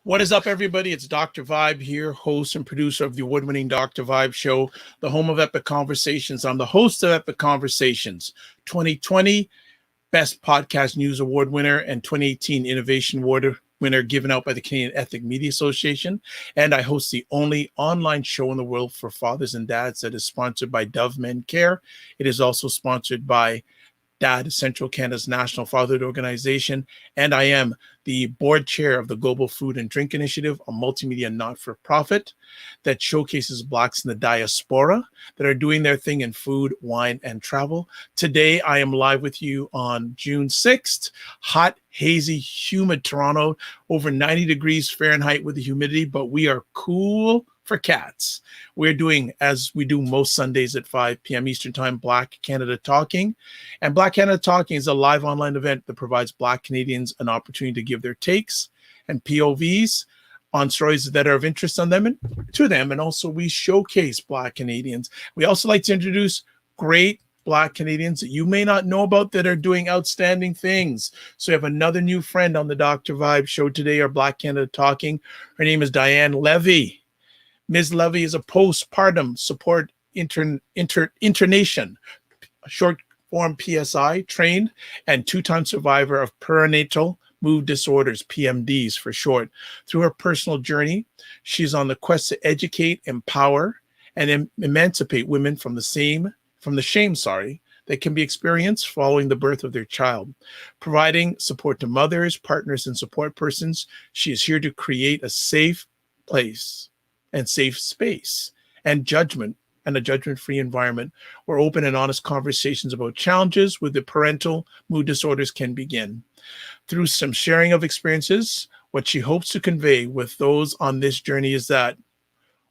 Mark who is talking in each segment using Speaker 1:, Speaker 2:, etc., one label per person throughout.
Speaker 1: What is up, everybody? It's Dr. Vibe here, host and producer of the award-winning Dr. Vibe Show, the home of Epic Conversations. I'm the host of Epic Conversations, 2020 Best Podcast News Award winner and 2018 Innovation Award winner given out by the Canadian Ethnic Media Association. And I host the only online show in the world for fathers and dads that is sponsored by Dove Men Care. It is also sponsored by Dad, Central Canada's national fatherhood organization, and I am the board chair of the Global Food and Drink Initiative, a multimedia not-for-profit that showcases Blacks in the diaspora that are doing their thing in food, wine, and travel. Today, I am live with you on June 6th, hot, hazy, humid Toronto, over 90 degrees Fahrenheit with the humidity, but we are cool for cats. We're doing, as we do most Sundays at 5 p.m. Eastern Time, Black Canada Talking. And Black Canada Talking is a live online event that provides Black Canadians an opportunity to give their takes and POVs on stories that are of interest on them and to them. And also we showcase Black Canadians. We also like to introduce great Black Canadians that you may not know about that are doing outstanding things. So we have another new friend on the Dr. Vibe Show today, our Black Canada Talking. Her name is Dionne Levy. Ms. Levy is a Postpartum Support Internation, short form PSI, trained and two-time survivor of Perinatal Mood Disorders, PMDs for short. Through her personal journey, she's on the quest to educate, empower, and emancipate women from the shame that can be experienced following the birth of their child. Providing support to mothers, partners, and support persons, she is here to create a safe place and safe space and a judgment-free environment where open and honest conversations about challenges with the parental mood disorders can begin. Through some sharing of experiences, what she hopes to convey with those on this journey is that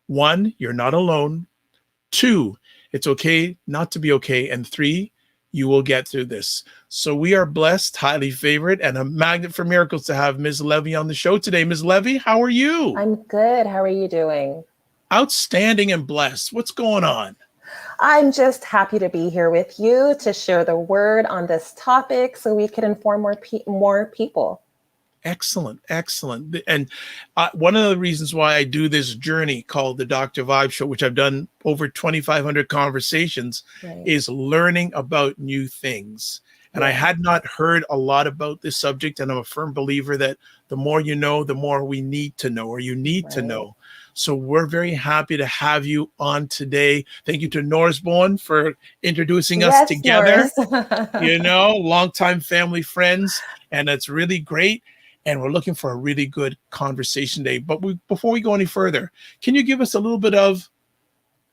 Speaker 1: 1, you're not alone. 2, it's okay not to be okay. And 3, you will get through this. So we are blessed, highly favored, and a magnet for miracles to have Ms. Levy on the show today. Ms. Levy, how are you?
Speaker 2: I'm good. How are you doing?
Speaker 1: Outstanding and blessed. What's going on?
Speaker 2: I'm just happy to be here with you to share the word on this topic so we can inform more people.
Speaker 1: Excellent, excellent. And one of the reasons why I do this journey called the Dr. Vibe Show, which I've done over 2,500 conversations, is learning about new things. And I had not heard a lot about this subject, and I'm a firm believer that the more you know, the more we need to know, or you need to know. So we're very happy to have you on today. Thank you to Norris Bowen for introducing us together. Longtime family friends, and it's really great. And we're looking for a really good conversation today. But before we go any further, can you give us a little bit of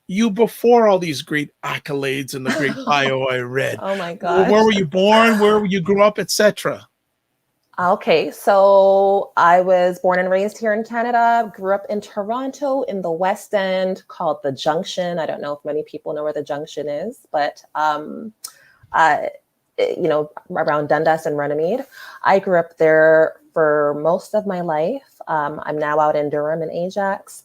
Speaker 1: you before all these great accolades and the great bio I read?
Speaker 2: Oh my gosh.
Speaker 1: Where were you born? Where you grew up, etc.?
Speaker 2: Okay, so I was born and raised here in Canada, grew up in Toronto in the West End called the Junction. I don't know if many people know where the Junction is, but around Dundas and Runnymede. I grew up there for most of my life. I'm now out in Durham and Ajax.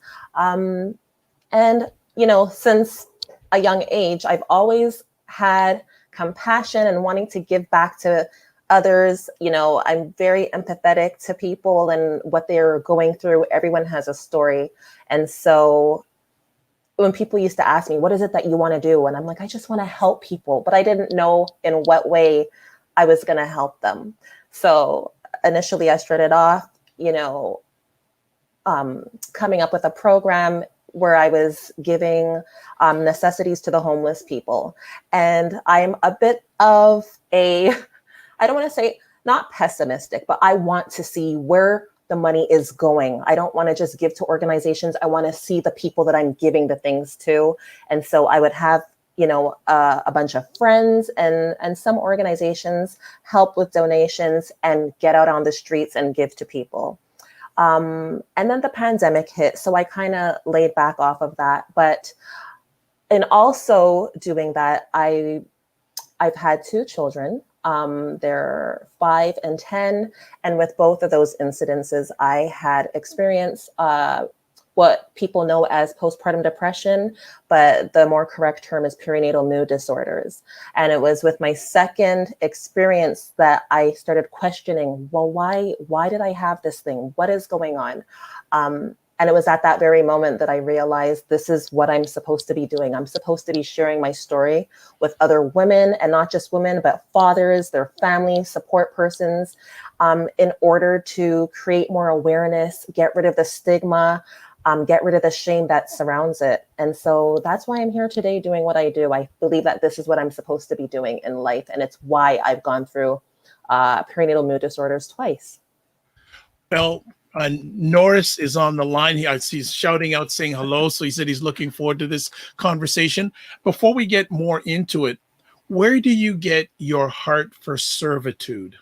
Speaker 2: Since a young age, I've always had compassion and wanting to give back to others. I'm very empathetic to people and what they're going through. Everyone has a story. And so when people used to ask me, what is it that you want to do? And I'm like, I just want to help people, but I didn't know in what way I was going to help them. So initially I started off, coming up with a program where I was giving necessities to the homeless people. And I'm a bit of I don't want to say not pessimistic, but I want to see where the money is going. I don't want to just give to organizations. I want to see the people that I'm giving the things to. And so I would have, a bunch of friends and some organizations help with donations and get out on the streets and give to people. And then the pandemic hit. So I kind of laid back off of that. But in also doing that, I've had 2 children. They're 5 and 10. And with both of those incidences, I had experience, what people know as postpartum depression, but the more correct term is perinatal mood disorders. And it was with my second experience that I started questioning, well, why did I have this thing? What is going on? And it was at that very moment that I realized this is what I'm supposed to be doing. I'm supposed to be sharing my story with other women, and not just women, but fathers, their families, support persons, in order to create more awareness, get rid of the stigma, get rid of the shame that surrounds it. And so that's why I'm here today doing what I do. I believe that this is what I'm supposed to be doing in life. And it's why I've gone through perinatal mood disorders twice.
Speaker 1: Well, Norris is on the line here. I see he's shouting out, saying hello. So he said he's looking forward to this conversation. Before we get more into it, where do you get your heart for servitude?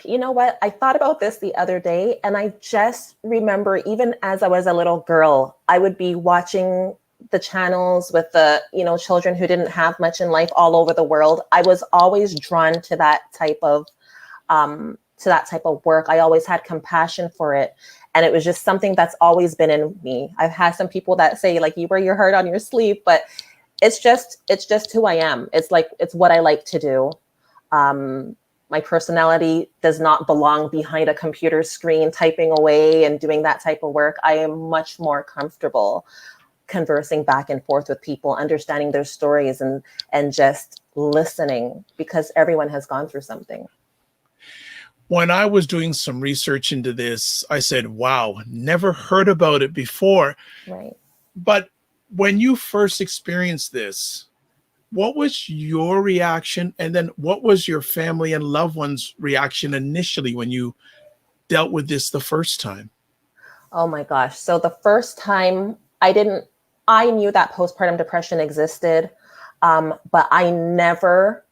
Speaker 2: You know what? I thought about this the other day, and I just remember, even as I was a little girl, I would be watching the channels with the, children who didn't have much in life all over the world. I was always drawn to that type of work. I always had compassion for it. And it was just something that's always been in me. I've had some people that say, like, you wear your heart on your sleeve, but it's just who I am. It's what I like to do. My personality does not belong behind a computer screen, typing away and doing that type of work. I am much more comfortable conversing back and forth with people, understanding their stories, and just listening, because everyone has gone through something.
Speaker 1: When I was doing some research into this, I said, wow, never heard about it before.
Speaker 2: Right.
Speaker 1: But when you first experienced this, what was your reaction? And then what was your family and loved ones' reaction initially when you dealt with this the first time?
Speaker 2: Oh my gosh. So the first time I knew that postpartum depression existed, but I never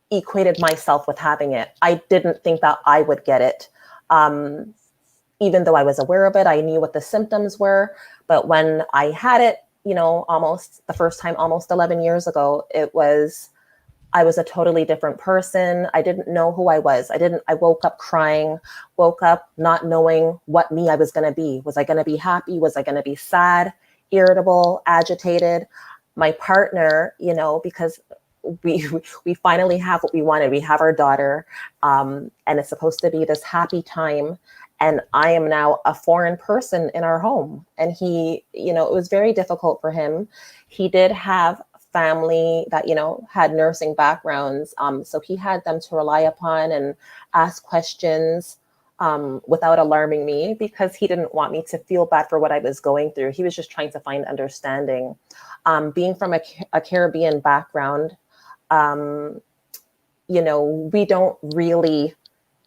Speaker 2: equated myself with having it. I didn't think that I would get it. Even though I was aware of it, I knew what the symptoms were. But when I had it, almost the first time, almost 11 years ago, I was a totally different person. I didn't know who I was. I woke up crying, woke up not knowing what me I was going to be. Was I going to be happy? Was I going to be sad, irritable, agitated? My partner, because we finally have what we wanted. We have our daughter, and it's supposed to be this happy time. And I am now a foreign person in our home. And he, it was very difficult for him. He did have family that, had nursing backgrounds. So he had them to rely upon and ask questions without alarming me, because he didn't want me to feel bad for what I was going through. He was just trying to find understanding. Being from a Caribbean background, we don't really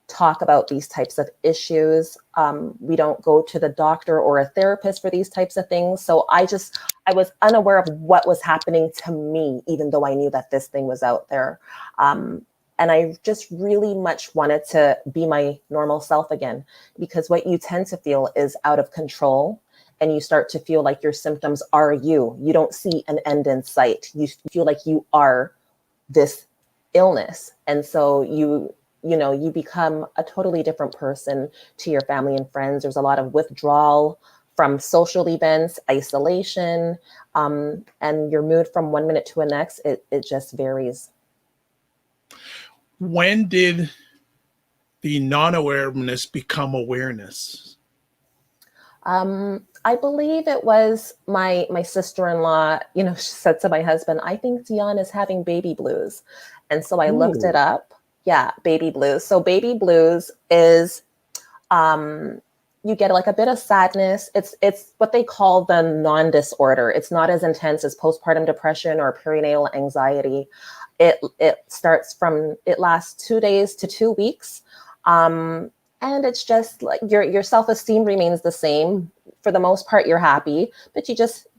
Speaker 2: talk about these types of issues. We don't go to the doctor or a therapist for these types of things. So I was unaware of what was happening to me, even though I knew that this thing was out there. And I just really much wanted to be my normal self again, because what you tend to feel is out of control. And you start to feel like your symptoms are you. You don't see an end in sight. You feel like you are this illness. And so you become a totally different person to your family and friends. There's a lot of withdrawal from social events, isolation, and your mood from one minute to the next, it just varies.
Speaker 1: When did the non-awareness become awareness?
Speaker 2: I believe it was my sister-in-law, she said to my husband, I think Dionne is having baby blues. And so I looked it up. Yeah, baby blues. So baby blues is, you get like a bit of sadness. It's what they call the non-disorder. It's not as intense as postpartum depression or perinatal anxiety. It lasts 2 days to 2 weeks. And it's just like your self-esteem remains the same. For the most part, you're happy, but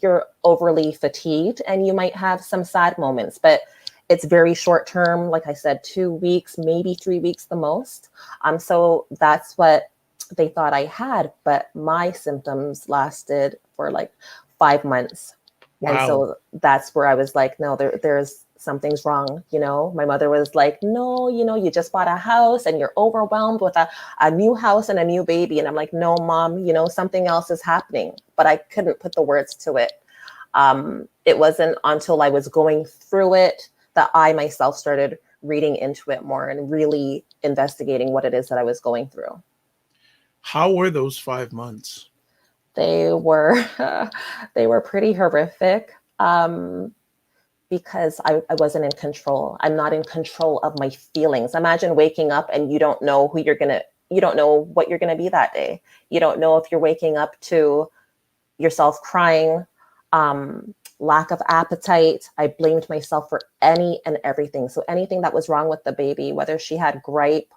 Speaker 2: you're overly fatigued, and you might have some sad moments, but it's very short term. Like I said, 2 weeks, maybe 3 weeks the most. So that's what they thought I had, but my symptoms lasted for like 5 months. Wow. And so that's where I was like, no, there's something's wrong. My mother was like, no, you just bought a house and you're overwhelmed with a new house and a new baby. And I'm like, no, mom, something else is happening. But I couldn't put the words to it. It wasn't until I was going through it that I myself started reading into it more and really investigating what it is that I was going through.
Speaker 1: How were those 5 months?
Speaker 2: They were pretty horrific, because I wasn't in control. I'm not in control of my feelings. Imagine waking up and you don't know you don't know what you're gonna be that day. You don't know if you're waking up to yourself crying, lack of appetite. I blamed myself for any and everything. So anything that was wrong with the baby, whether she had gripe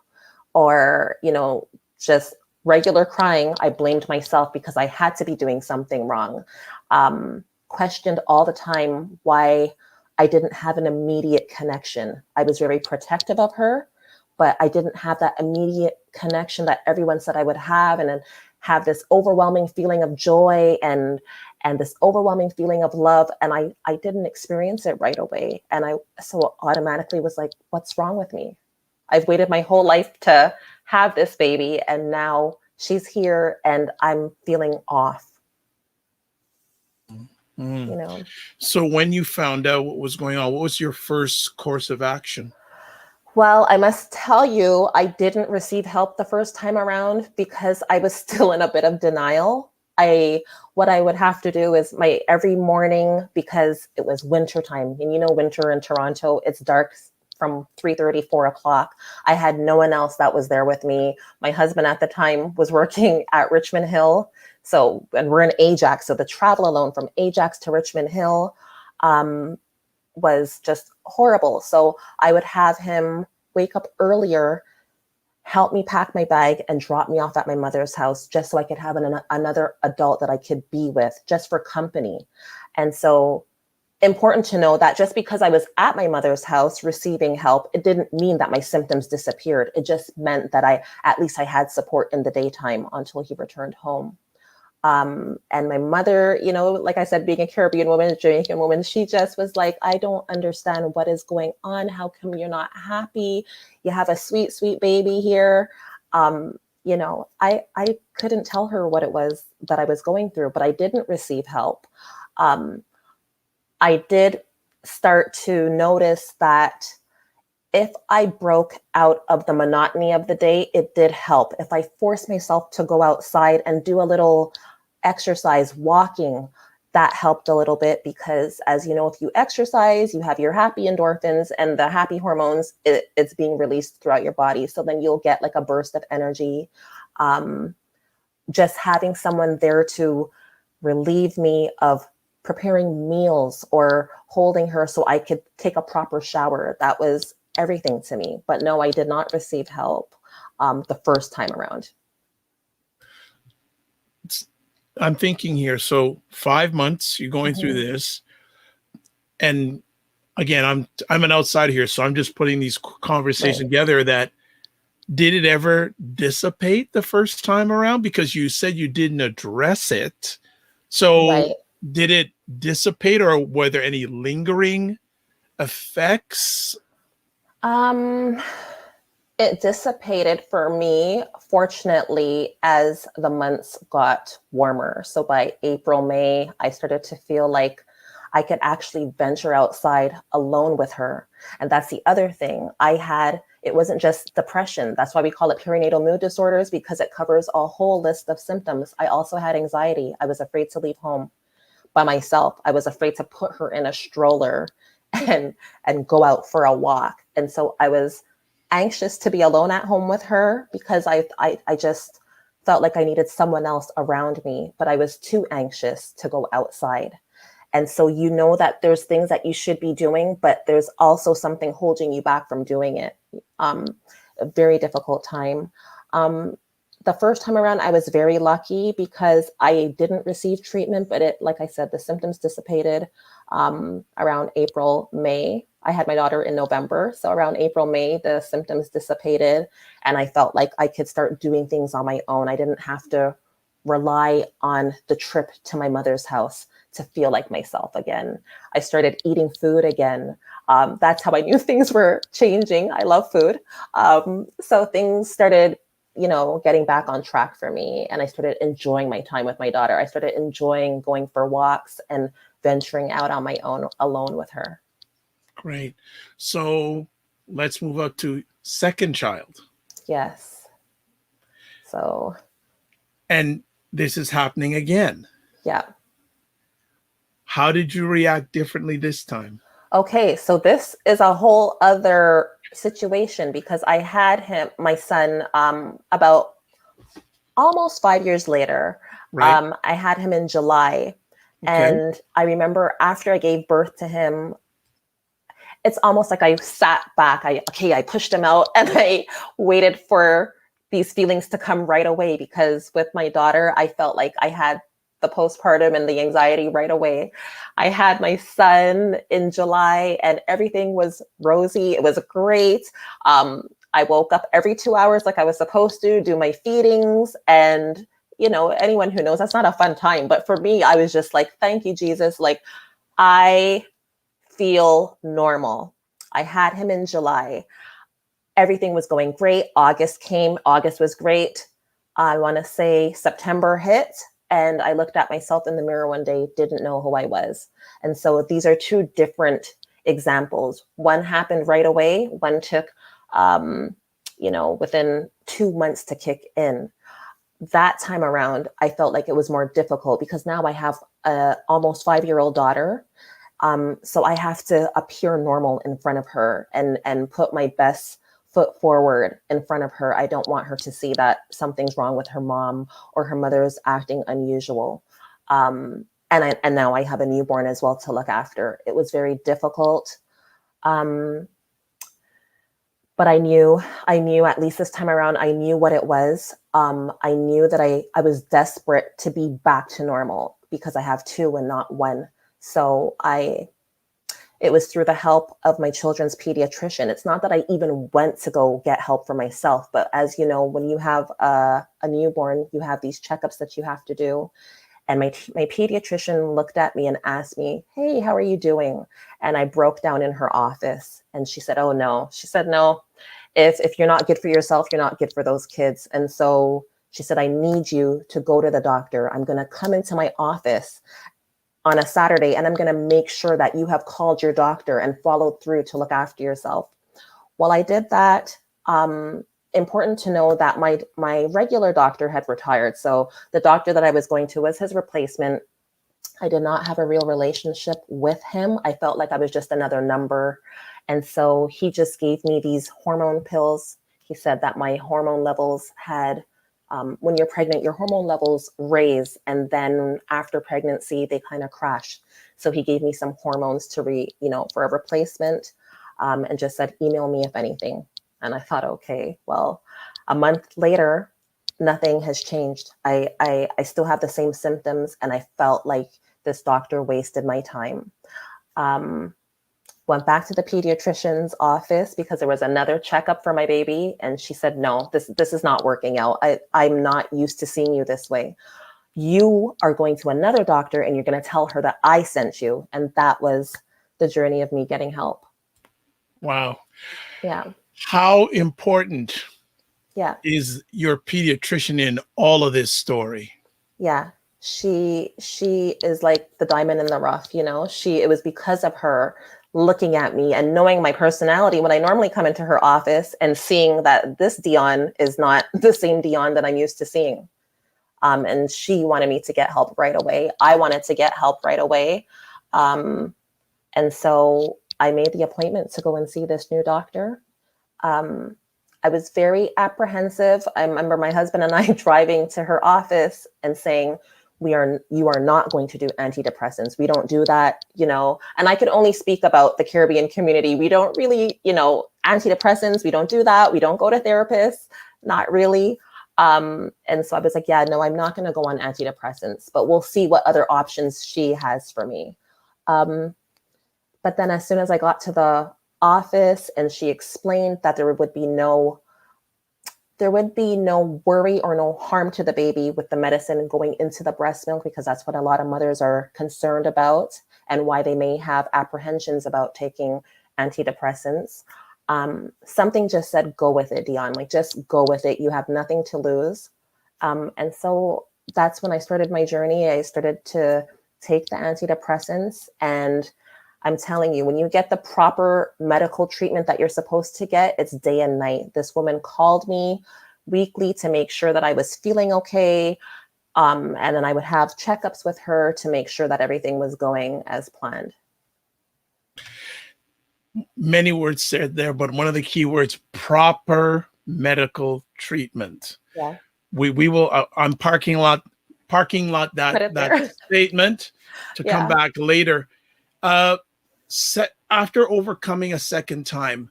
Speaker 2: or, just regular crying, I blamed myself because I had to be doing something wrong. Questioned all the time why I didn't have an immediate connection. I was very protective of her, but I didn't have that immediate connection that everyone said I would have, and then have this overwhelming feeling of joy and this overwhelming feeling of love. And I didn't experience it right away. And I so automatically was like, what's wrong with me? I've waited my whole life to have this baby, and now she's here and I'm feeling off.
Speaker 1: So when you found out what was going on, what was your first course of action?
Speaker 2: Well, I must tell you, I didn't receive help the first time around because I was still in a bit of denial. What I would have to do is every morning, because it was winter time, and winter in Toronto, it's dark from 3:30, 4 o'clock. I had no one else that was there with me. My husband at the time was working at Richmond Hill. And we're in Ajax. So the travel alone from Ajax to Richmond Hill was just horrible. So I would have him wake up earlier, help me pack my bag, and drop me off at my mother's house just so I could have another adult that I could be with, just for company. And so important to know that just because I was at my mother's house receiving help, it didn't mean that my symptoms disappeared. It just meant that at least I had support in the daytime until he returned home. And my mother, like I said, being a Caribbean woman, a Jamaican woman, she just was like, I don't understand what is going on. How come you're not happy? You have a sweet, sweet baby here. I couldn't tell her what it was that I was going through, but I didn't receive help. I did start to notice that if I broke out of the monotony of the day, it did help. If I forced myself to go outside and do a little exercise, walking, that helped a little bit, because as you know, if you exercise, you have your happy endorphins and the happy hormones, it's being released throughout your body. So then you'll get like a burst of energy. Just having someone there to relieve me of preparing meals or holding her so I could take a proper shower, that was everything to me. But no, I did not receive help the first time around.
Speaker 1: I'm thinking here, so 5 months you're going through this, and again, I'm an outsider here, so I'm just putting these conversations together. That did it ever dissipate the first time around? Because you said you didn't address it. So did it dissipate, or were there any lingering effects?
Speaker 2: It dissipated for me, fortunately, as the months got warmer. So by April, May, I started to feel like I could actually venture outside alone with her. And that's the other thing. It wasn't just depression. That's why we call it perinatal mood disorders, because it covers a whole list of symptoms. I also had anxiety. I was afraid to leave home by myself. I was afraid to put her in a stroller and go out for a walk. And so I was anxious to be alone at home with her, because I just felt like I needed someone else around me, but I was too anxious to go outside. And so that there's things that you should be doing, but there's also something holding you back from doing it. A very difficult time. The first time around, I was very lucky because I didn't receive treatment, but like I said, the symptoms dissipated around April, May. I had my daughter in November. So around April, May, the symptoms dissipated, and I felt like I could start doing things on my own. I didn't have to rely on the trip to my mother's house to feel like myself again. I started eating food again. That's how I knew things were changing. I love food. So things started, getting back on track for me. And I started enjoying my time with my daughter. I started enjoying going for walks and venturing out on my own alone with her.
Speaker 1: Great. So let's move up to second child.
Speaker 2: Yes. So.
Speaker 1: And this is happening again.
Speaker 2: Yeah.
Speaker 1: How did you react differently this time?
Speaker 2: Okay, so this is a whole other situation because I had my son, about almost 5 years later.
Speaker 1: Right.
Speaker 2: I had him in July.
Speaker 1: Okay.
Speaker 2: And I remember after I gave birth to him, it's almost like I sat back. I pushed him out and I waited for these feelings to come right away, because with my daughter, I felt like I had the postpartum and the anxiety right away. I had my son in July and everything was rosy. It was great. I woke up every 2 hours like I was supposed to, do my feedings. And, anyone who knows, that's not a fun time. But for me, I was just like, thank you, Jesus. Like, I feel normal. I had him in July. Everything was going great. August came. August was great. I want to say September hit. And I looked at myself in the mirror one day, didn't know who I was. And so these are two different examples. One happened right away. One took, within 2 months to kick in. That time around, I felt like it was more difficult because now I have a almost 5-year-old daughter. So I have to appear normal in front of her and put my best foot forward in front of her. I don't want her to see that something's wrong with her mom or her mother is acting unusual. And now I have a newborn as well to look after. It was very difficult. But I knew at least this time around, I knew what it was. I knew that I was desperate to be back to normal because I have two and not one. So it was through the help of my children's pediatrician. It's not that I even went to go get help for myself, but as you know, when you have a newborn, you have these checkups that you have to do. And my pediatrician looked at me and asked me, hey, how are you doing? And I broke down in her office and she said, oh no. She said, no, if you're not good for yourself, you're not good for those kids. And so she said, I need you to go to the doctor. I'm going to come into my office on a Saturday, and I'm going to make sure that you have called your doctor and followed through to look after yourself. Well, I did that. Important to know that my regular doctor had retired. So the doctor that I was going to was his replacement. I did not have a real relationship with him. I felt like I was just another number. And so he just gave me these hormone pills. He said that my hormone levels had when you're pregnant, your hormone levels raise, and then after pregnancy, they kind of crash. So he gave me some hormones for a replacement, and just said, email me if anything. And I thought, okay, well, a month later, nothing has changed. I still have the same symptoms, and I felt like this doctor wasted my time. Went back to the pediatrician's office because there was another checkup for my baby. And she said, no, this is not working out. I'm not used to seeing you this way. You are going to another doctor and you're going to tell her that I sent you. And that was the journey of me getting help.
Speaker 1: Wow.
Speaker 2: Yeah.
Speaker 1: How important
Speaker 2: is
Speaker 1: your pediatrician in all of this story?
Speaker 2: Yeah. She is like the diamond in the rough, it was because of her looking at me and knowing my personality when I normally come into her office and seeing that this Dionne is not the same Dionne that I'm used to seeing. And she wanted me to get help right away. I wanted to get help right away. And so I made the appointment to go and see this new doctor. I was very apprehensive. I remember my husband and I driving to her office and saying, you are not going to do antidepressants. We don't do that, and I could only speak about the Caribbean community. We don't really, antidepressants. We don't do that. We don't go to therapists, not really. And so I was like, yeah, no, I'm not going to go on antidepressants, but we'll see what other options she has for me. But then as soon as I got to the office and she explained that there would be no worry or no harm to the baby with the medicine going into the breast milk, because that's what a lot of mothers are concerned about and why they may have apprehensions about taking antidepressants, something just said, go with it, Dionne, like just go with it. You have nothing to lose. And so that's when I started my journey. I started to take the antidepressants, and I'm telling you, when you get the proper medical treatment that you're supposed to get, it's day and night. This woman called me weekly to make sure that I was feeling okay. And then I would have checkups with her to make sure that everything was going as planned.
Speaker 1: Many words said there, but one of the key words, proper medical treatment.
Speaker 2: Yeah.
Speaker 1: We will on parking lot that statement to come back later. After overcoming a second time,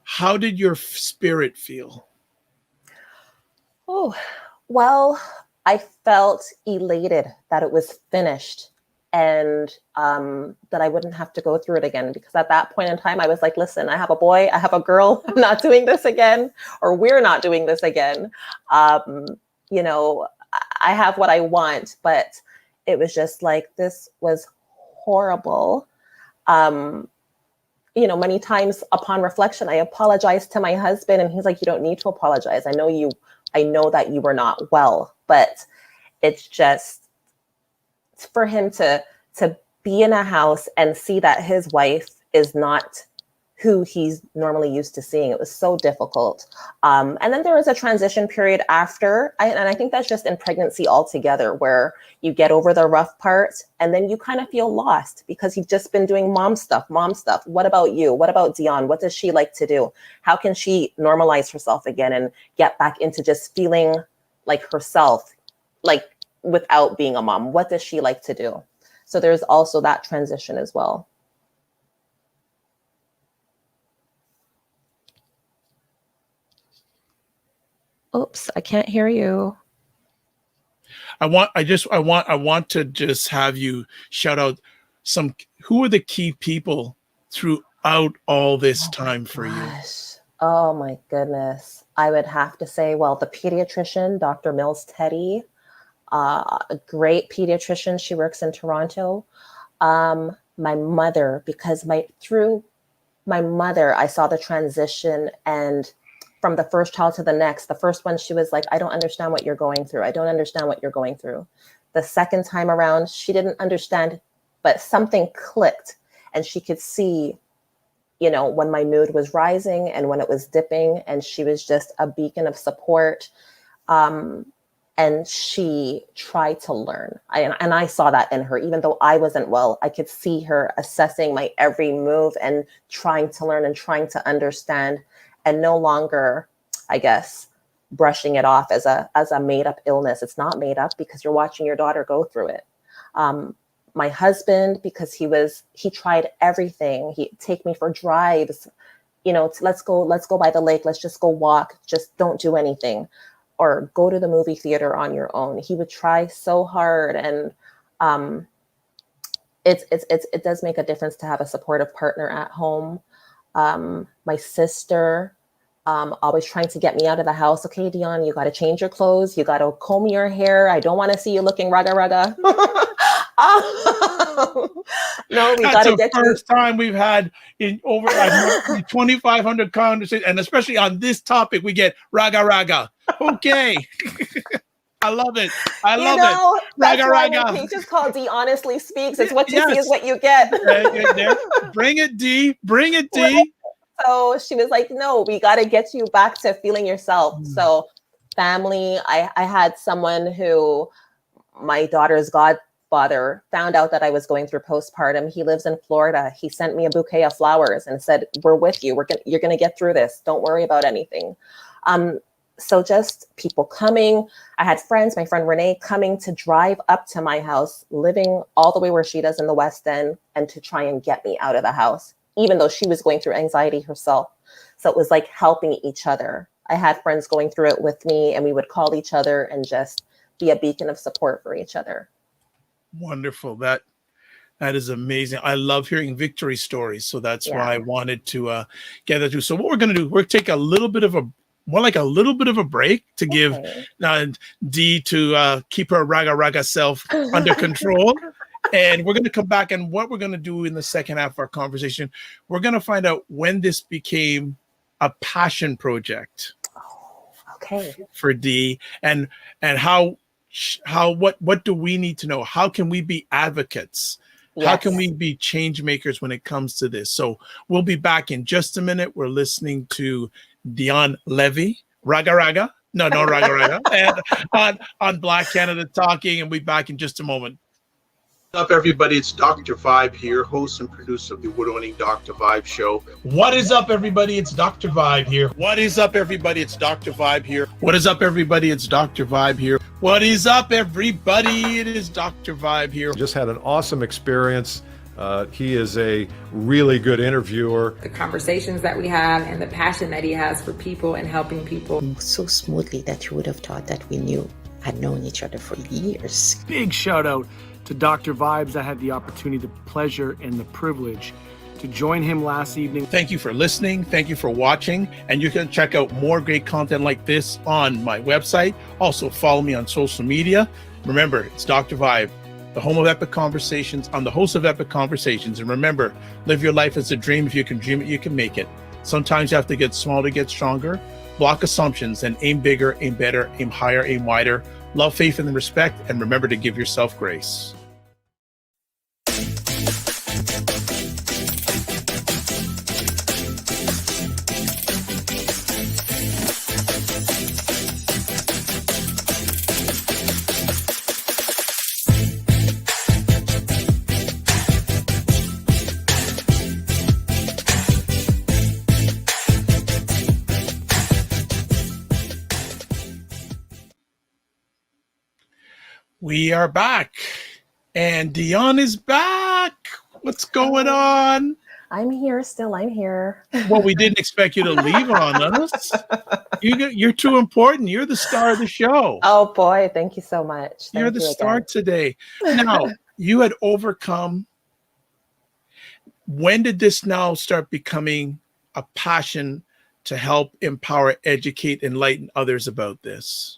Speaker 1: how did your spirit feel?
Speaker 2: Oh, well, I felt elated that it was finished, and that I wouldn't have to go through it again. Because at that point in time, I was like, listen, I have a boy, I have a girl, I'm not doing this again, or we're not doing this again. You know, I have what I want, but it was just like, this was horrible. You know, many times upon reflection, I apologized to my husband, and he's like, you don't need to apologize. I know that you were not well, but it's just for him to be in a house and see that his wife is not who he's normally used to seeing. It was so difficult. And then there was a transition period after, and I think that's just in pregnancy altogether, where you get over the rough part and then you kind of feel lost because you've just been doing mom stuff. What about you? What about Dionne? What does she like to do? How can she normalize herself again and get back into just feeling like herself, like without being a mom? What does she like to do? So there's also that transition as well. Oops, I can't hear you.
Speaker 1: I want to just have you shout out who are the key people throughout all this time for you?
Speaker 2: Oh my goodness. I would have to say, well, the pediatrician, Dr. Mills Teddy, a great pediatrician. She works in Toronto. My mother, because through my mother, I saw the transition, and from the first child to the next. The first one, she was like, I don't understand what you're going through. I don't understand what you're going through. The second time around, she didn't understand, but something clicked, and she could see, you know, when my mood was rising and when it was dipping, and she was just a beacon of support. And she tried to learn. And I saw that in her. Even though I wasn't well, I could see her assessing my every move and trying to learn and trying to understand, and no longer, I guess, brushing it off as a made up illness. It's not made up because you're watching your daughter go through it. My husband, because he tried everything. He'd take me for drives, you know, let's go by the lake. Let's just go walk. Just don't do anything, or go to the movie theater on your own. He would try so hard. And it does make a difference to have a supportive partner at home. My sister, always trying to get me out of the house. Okay, Dionne, you got to change your clothes. You got to comb your hair. I don't want to see you looking raga. No, we got to get
Speaker 1: the first time we've had in over 2,500 conversations, and especially on this topic, we get raga. Okay. I love it. I love it.
Speaker 2: Raga. Page is called D Honestly Speaks. It's what you see is what you get.
Speaker 1: Bring it, D. Bring it, D.
Speaker 2: So she was like, no, we got to get you back to feeling yourself. So family, I had someone who, my daughter's godfather, found out that I was going through postpartum. He lives in Florida. He sent me a bouquet of flowers and said, we're with you. You're going to get through this. Don't worry about anything. So just people coming. I had friends, my friend Renee, coming to drive up to my house, living all the way where she does in the West End, and to try and get me out of the house, even though she was going through anxiety herself. So it was like helping each other. I had friends going through it with me, and we would call each other and just be a beacon of support for each other.
Speaker 1: Wonderful. That is amazing. I love hearing victory stories. So that's why I wanted to get that too. So what we're going to do, we're take a little bit of a break to give D to keep her raga self under control. And we're going to come back, and what we're going to do in the second half of our conversation, we're going to find out when this became a passion project.
Speaker 2: Okay.
Speaker 1: For Dee, and what do we need to know? How can we be advocates?
Speaker 2: Yes.
Speaker 1: How can we be change makers when it comes to this? So we'll be back in just a minute. We're listening to Dionne Levy, Raga Raga. No, Raga Raga. And on Black Canada Talking, and we'll be back in just a moment. What's up, everybody? It's Dr. Vibe here, host and producer of the award-winning Dr. Vibe show. What is up, everybody? It's Dr. Vibe here. What is up, everybody? It's Dr. Vibe here. What is up, everybody? It's Dr. Vibe here. What is up, everybody? It is Dr. Vibe here.
Speaker 3: Just had an awesome experience. He is a really good interviewer.
Speaker 4: The conversations that we have and the passion that he has for people and helping people.
Speaker 5: So smoothly that you would have thought that we had known each other for years.
Speaker 6: Big shout out to Dr. Vibes. I had the opportunity, the pleasure, and the privilege to join him last evening.
Speaker 1: Thank you for listening. Thank you for watching. And you can check out more great content like this on my website. Also follow me on social media. Remember, it's Dr. Vibe, the home of epic conversations. I'm the host of Epic Conversations. And remember, live your life as a dream. If you can dream it, you can make it. Sometimes you have to get small to get stronger. Block assumptions and aim bigger, aim better, aim higher, aim wider. Love, faith, and respect. And remember to give yourself grace. We are back, and Dionne is back. What's going on?
Speaker 2: I'm here still. I'm here.
Speaker 1: Well, we didn't expect you to leave on us. You're too important. You're the star of the show.
Speaker 2: Oh boy, thank you so much.
Speaker 1: You're the star today. Now, you had overcome. When did this now start becoming a passion to help empower, educate, enlighten others about this?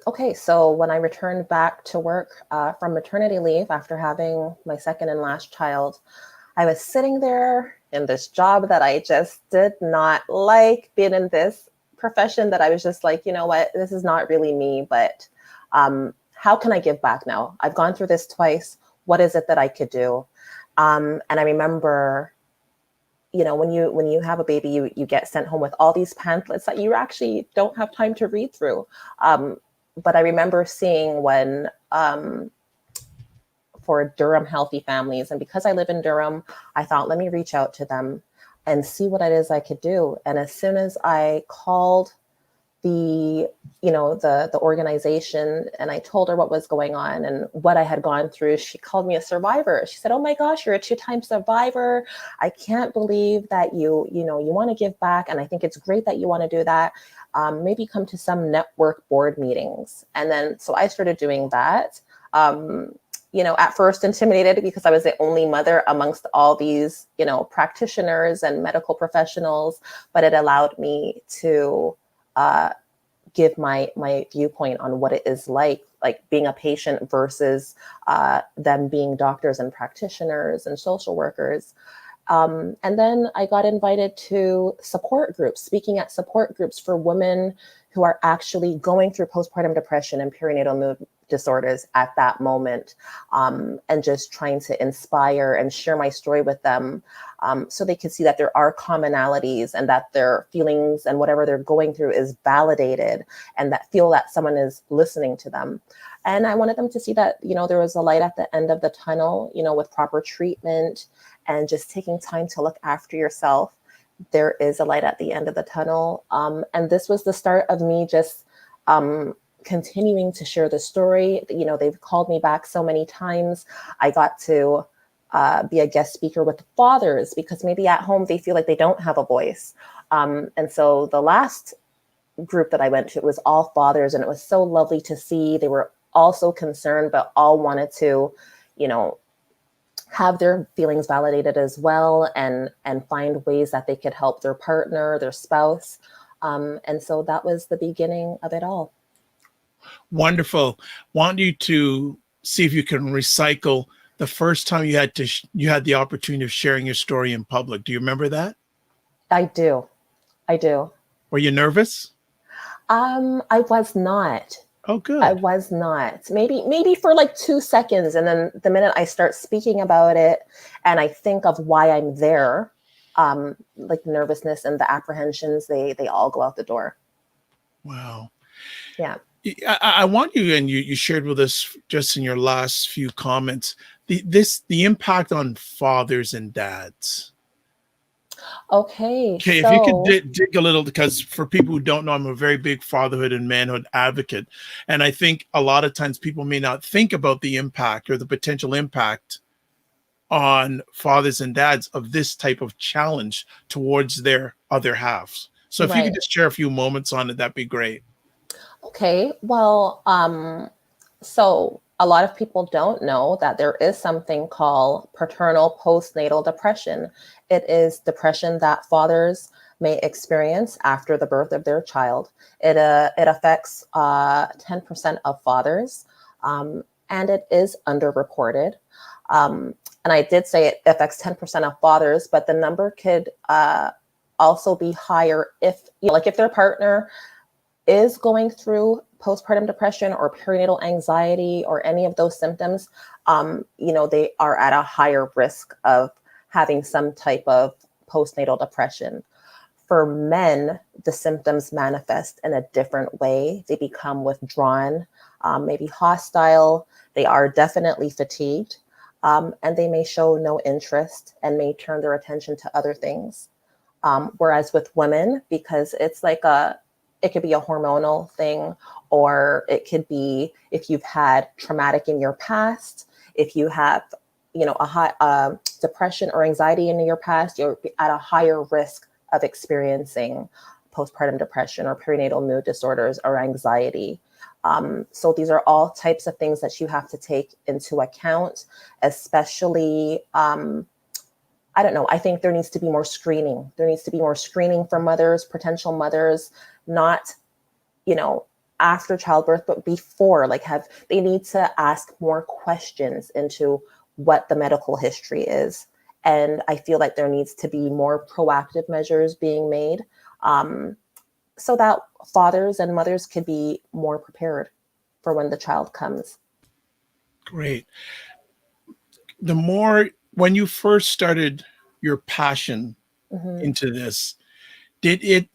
Speaker 2: Okay, so when I returned back to work from maternity leave after having my second and last child, I was sitting there in this job that I just did not like, being in this profession that I was just like, you know what, this is not really me, but how can I give back now? I've gone through this twice. What is it that I could do? And I remember, you know, when you have a baby, you get sent home with all these pamphlets that you actually don't have time to read through. But I remember seeing one for Durham healthy families. And because I live in Durham, I thought, let me reach out to them and see what it is I could do. And as soon as I called the organization and I told her what was going on and what I had gone through, she called me a survivor. She said, "Oh my gosh, you're a 2-time survivor. I can't believe that you want to give back. And I think it's great that you want to do that. Maybe come to some network board meetings." And then, so I started doing that. At first intimidated because I was the only mother amongst all these, practitioners and medical professionals, but it allowed me to give my viewpoint on what it is like being a patient versus them being doctors and practitioners and social workers. And then I got invited to support groups, speaking at support groups for women who are actually going through postpartum depression and perinatal mood disorders at that moment, and just trying to inspire and share my story with them, so they could see that there are commonalities and that their feelings and whatever they're going through is validated, and that feel that someone is listening to them. And I wanted them to see that, there was a light at the end of the tunnel, with proper treatment and just taking time to look after yourself. There is a light at the end of the tunnel. And this was the start of me just continuing to share the story. They've called me back so many times. I got to be a guest speaker with fathers because maybe at home they feel like they don't have a voice. And so the last group that I went to, it was all fathers, and it was so lovely to see. They were all so concerned, but all wanted to, have their feelings validated as well, and find ways that they could help their partner, their spouse. And so that was the beginning of it all.
Speaker 1: Wonderful. Want you to see if you can recycle the first time you had the opportunity of sharing your story in public. Do you remember that?
Speaker 2: I do. I do.
Speaker 1: Were you nervous?
Speaker 2: I was not.
Speaker 1: Oh, good.
Speaker 2: I was not. Maybe for like 2 seconds. And then the minute I start speaking about it and I think of why I'm there, like the nervousness and the apprehensions, they all go out the door.
Speaker 1: Wow.
Speaker 2: Yeah.
Speaker 1: I want you, and you shared with us just in your last few comments, the impact on fathers and dads.
Speaker 2: Okay,
Speaker 1: Okay,
Speaker 2: so
Speaker 1: if you could dig a little, because for people who don't know, I'm a very big fatherhood and manhood advocate. And I think a lot of times people may not think about the impact or the potential impact on fathers and dads of this type of challenge towards their other halves. So if you could
Speaker 2: right.
Speaker 1: just share a few moments on it, that'd be great.
Speaker 2: Okay, well, so a lot of people don't know that there is something called paternal postnatal depression. It is depression that fathers may experience after the birth of their child. It affects 10% of fathers, and it is underreported. And I did say it affects 10% of fathers, but the number could also be higher if, like, if their partner is going through postpartum depression or perinatal anxiety or any of those symptoms, they are at a higher risk of having some type of postnatal depression. For men, the symptoms manifest in a different way. They become withdrawn, maybe hostile. They are definitely fatigued, and they may show no interest and may turn their attention to other things. Whereas with women, because it's like it could be a hormonal thing, or it could be if you've had traumatic in your past, if you have, a high depression or anxiety in your past, you're at a higher risk of experiencing postpartum depression or perinatal mood disorders or anxiety. So these are all types of things that you have to take into account, especially, I don't know, I think there needs to be more screening. There needs to be more screening for mothers, potential mothers, not, after childbirth, but before, they need to ask more questions into what the medical history is. And I feel like there needs to be more proactive measures being made, so that fathers and mothers could be more prepared for when the child comes.
Speaker 1: Great. When you first started your passion into this, did it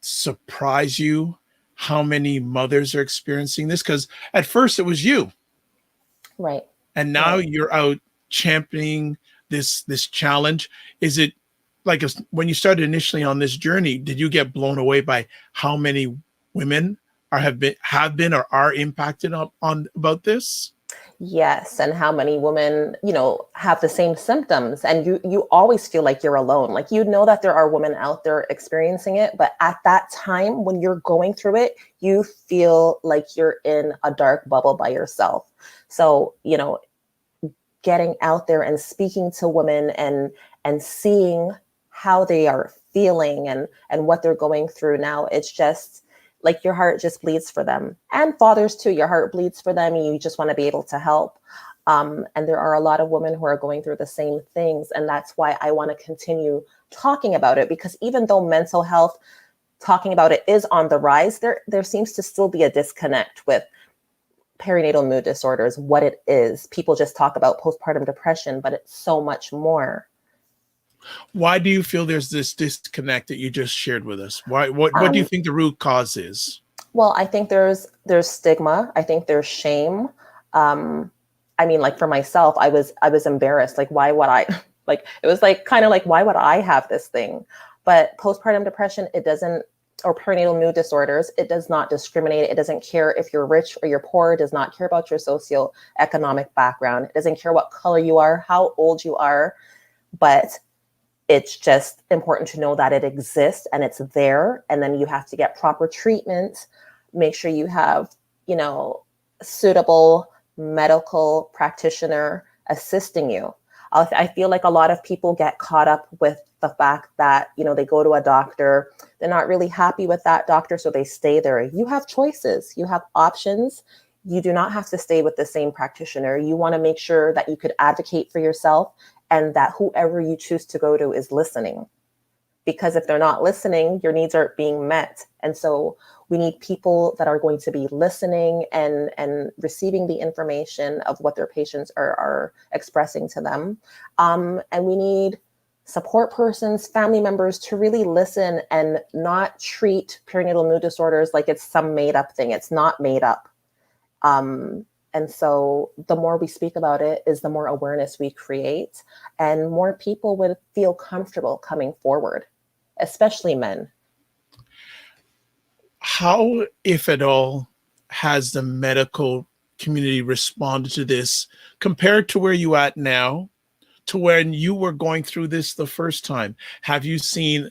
Speaker 1: surprise you how many mothers are experiencing this? Because at first it was you.
Speaker 2: Right.
Speaker 1: And now
Speaker 2: Right.
Speaker 1: you're out championing this challenge. Is it like when you started initially on this journey, did you get blown away by how many women have been or are impacted on about this?
Speaker 2: Yes, and how many women, have the same symptoms, and you always feel like you're alone. Like, that there are women out there experiencing it, but at that time when you're going through it, you feel like you're in a dark bubble by yourself. So, getting out there and speaking to women and seeing how they are feeling and what they're going through now, it's just like your heart just bleeds for them, and fathers too. Your heart bleeds for them, and you just want to be able to help. And there are a lot of women who are going through the same things, and that's why I want to continue talking about it. Because even though mental health, talking about it, is on the rise, there seems to still be a disconnect with perinatal mood disorders, what it is. People just talk about postpartum depression, but it's so much more.
Speaker 1: Why do you feel there's this disconnect that you just shared with us? What do you think the root cause is?
Speaker 2: Well, I think there's stigma. I think there's shame. Like for myself, I was embarrassed. Like, why would I? Like, it was like kind of like, why would I have this thing? But postpartum depression, it doesn't, or perinatal mood disorders, it does not discriminate. It doesn't care if you're rich or you're poor. It does not care about your socioeconomic background. It doesn't care what color you are, how old you are, but it's just important to know that it exists and it's there. And then you have to get proper treatment. Make sure you have, suitable medical practitioner assisting you. I feel like a lot of people get caught up with the fact that, they go to a doctor, they're not really happy with that doctor, so they stay there. You have choices, you have options. you do not have to stay with the same practitioner. You want to make sure that you could advocate for yourself and that whoever you choose to go to is listening. Because if they're not listening, your needs aren't being met. And so we need people that are going to be listening and receiving the information of what their patients are expressing to them. And we need support persons, family members to really listen and not treat perinatal mood disorders like it's some made up thing. It's not made up. And so the more we speak about it is the more awareness we create and more people would feel comfortable coming forward, especially men.
Speaker 1: How, if at all, has the medical community responded to this compared to where you at now to when you were going through this the first time? Have you seen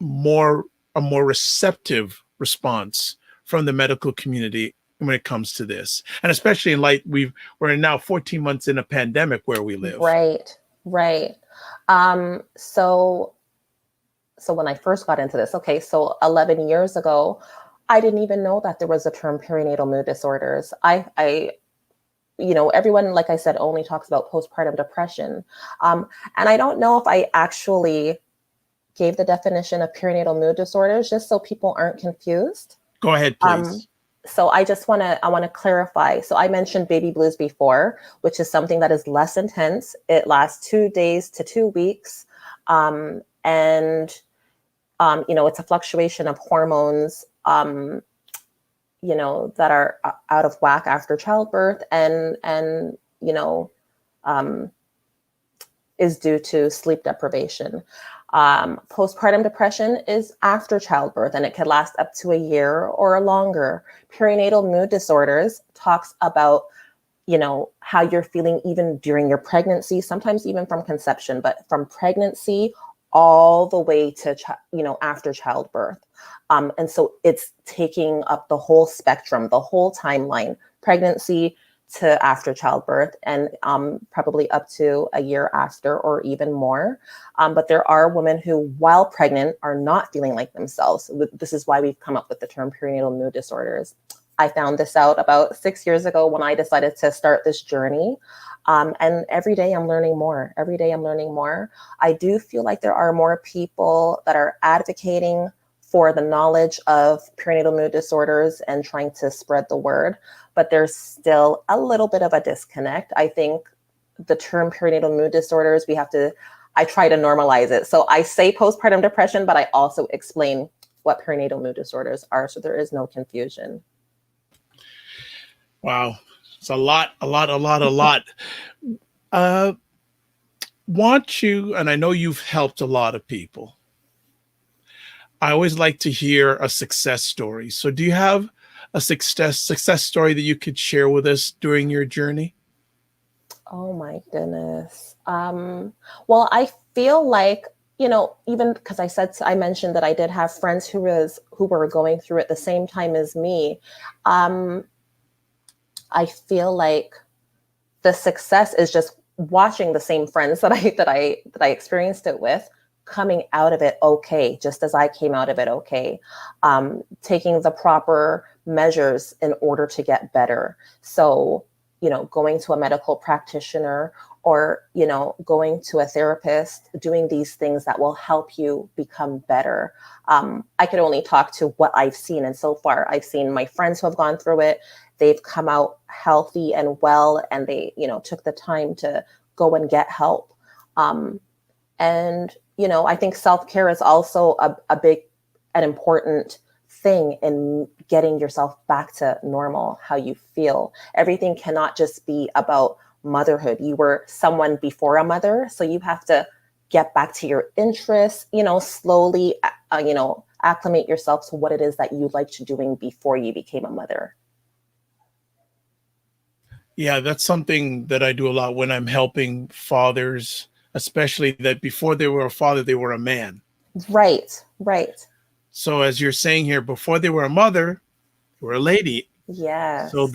Speaker 1: a more receptive response from the medical community when it comes to this? And especially in light, we're now 14 months in a pandemic where we live.
Speaker 2: Right. So when I first got into this, so 11 years ago, I didn't even know that there was a term perinatal mood disorders. Everyone, like I said, only talks about postpartum depression. And I don't know if I actually gave the definition of perinatal mood disorders just so people aren't confused.
Speaker 1: Go ahead, please.
Speaker 2: So I want to clarify. So I mentioned baby blues before, which is something that is less intense. It lasts 2 days to 2 weeks. It's a fluctuation of hormones, that are out of whack after childbirth and is due to sleep deprivation. Postpartum depression is after childbirth and it can last up to a year or longer. Perinatal mood disorders talks about, how you're feeling even during your pregnancy, sometimes even from conception, but from pregnancy all the way to, after childbirth. And so it's taking up the whole spectrum, the whole timeline, pregnancy to after childbirth, and probably up to a year after or even more. But there are women who, while pregnant, are not feeling like themselves. This is why we've come up with the term perinatal mood disorders. I found this out about 6 years ago when I decided to start this journey. And every day I'm learning more. I do feel like there are more people that are advocating for the knowledge of perinatal mood disorders and trying to spread the word, but there's still a little bit of a disconnect. I think the term perinatal mood disorders, I try to normalize it. So I say postpartum depression, but I also explain what perinatal mood disorders are, so there is no confusion.
Speaker 1: Wow. It's a lot. Want you, and I know you've helped a lot of people. I always like to hear a success story. So do you have a success story that you could share with us during your journey?
Speaker 2: Oh my goodness. Well, I feel like, even because I mentioned that I did have friends who were going through it the same time as me. I feel like the success is just watching the same friends that I experienced it with coming out of it okay, just as I came out of it okay, taking the proper measures in order to get better. So, going to a medical practitioner or, going to a therapist, doing these things that will help you become better. I could only talk to what I've seen. And so far, I've seen my friends who have gone through it. They've come out healthy and well, and they, took the time to go and get help. I think self-care is also a big and important thing in getting yourself back to normal, how you feel. Everything cannot just be about motherhood. You were someone before a mother, so you have to get back to your interests, slowly, acclimate yourself to what it is that you liked doing before you became a mother.
Speaker 1: Yeah, that's something that I do a lot when I'm helping fathers, especially that before they were a father, they were a man.
Speaker 2: Right.
Speaker 1: So as you're saying here, before they were a mother, they were a lady.
Speaker 2: Yes.
Speaker 1: So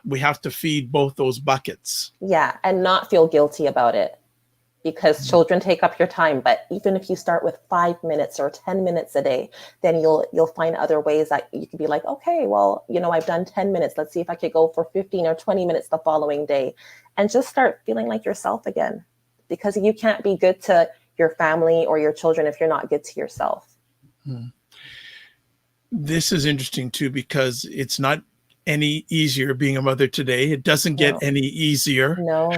Speaker 1: we have to feed both those buckets.
Speaker 2: Yeah, and not feel guilty about it. because children take up your time. But even if you start with 5 minutes or 10 minutes a day, then you'll find other ways that you could be like, okay, well, I've done 10 minutes. Let's see if I could go for 15 or 20 minutes the following day, and just start feeling like yourself again, because you can't be good to your family or your children if you're not good to yourself.
Speaker 1: This is interesting too, because it's not any easier being a mother today. It doesn't get any easier.
Speaker 2: No.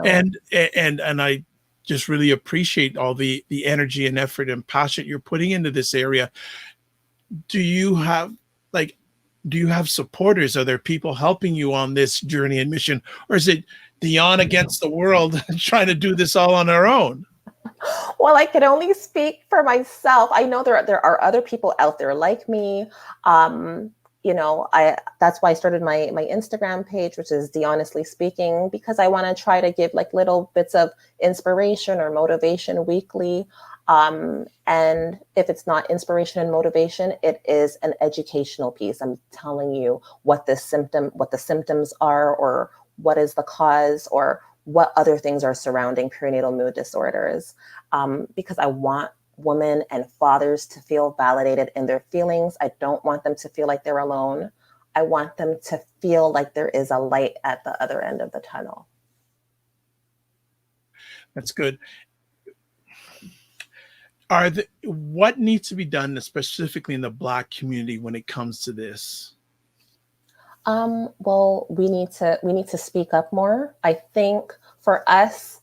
Speaker 1: And I just really appreciate all the energy and effort and passion you're putting into this area. Do you have supporters? Are there people helping you on this journey and mission? Or is it Dionne against the world trying to do this all on her own?
Speaker 2: Well, I can only speak for myself. I know there are other people out there like me. That's why I started my Instagram page, which is Honestly Speaking, because I want to try to give like little bits of inspiration or motivation weekly. And if it's not inspiration and motivation, it is an educational piece. I'm telling you what the symptoms are, or what is the cause, or what other things are surrounding perinatal mood disorders. Because I want women and fathers to feel validated in their feelings. I don't want them to feel like they're alone. I want them to feel like there is a light at the other end of the tunnel.
Speaker 1: That's good. What needs to be done specifically in the Black community when it comes to this?
Speaker 2: Well, we need to speak up more. I think for us,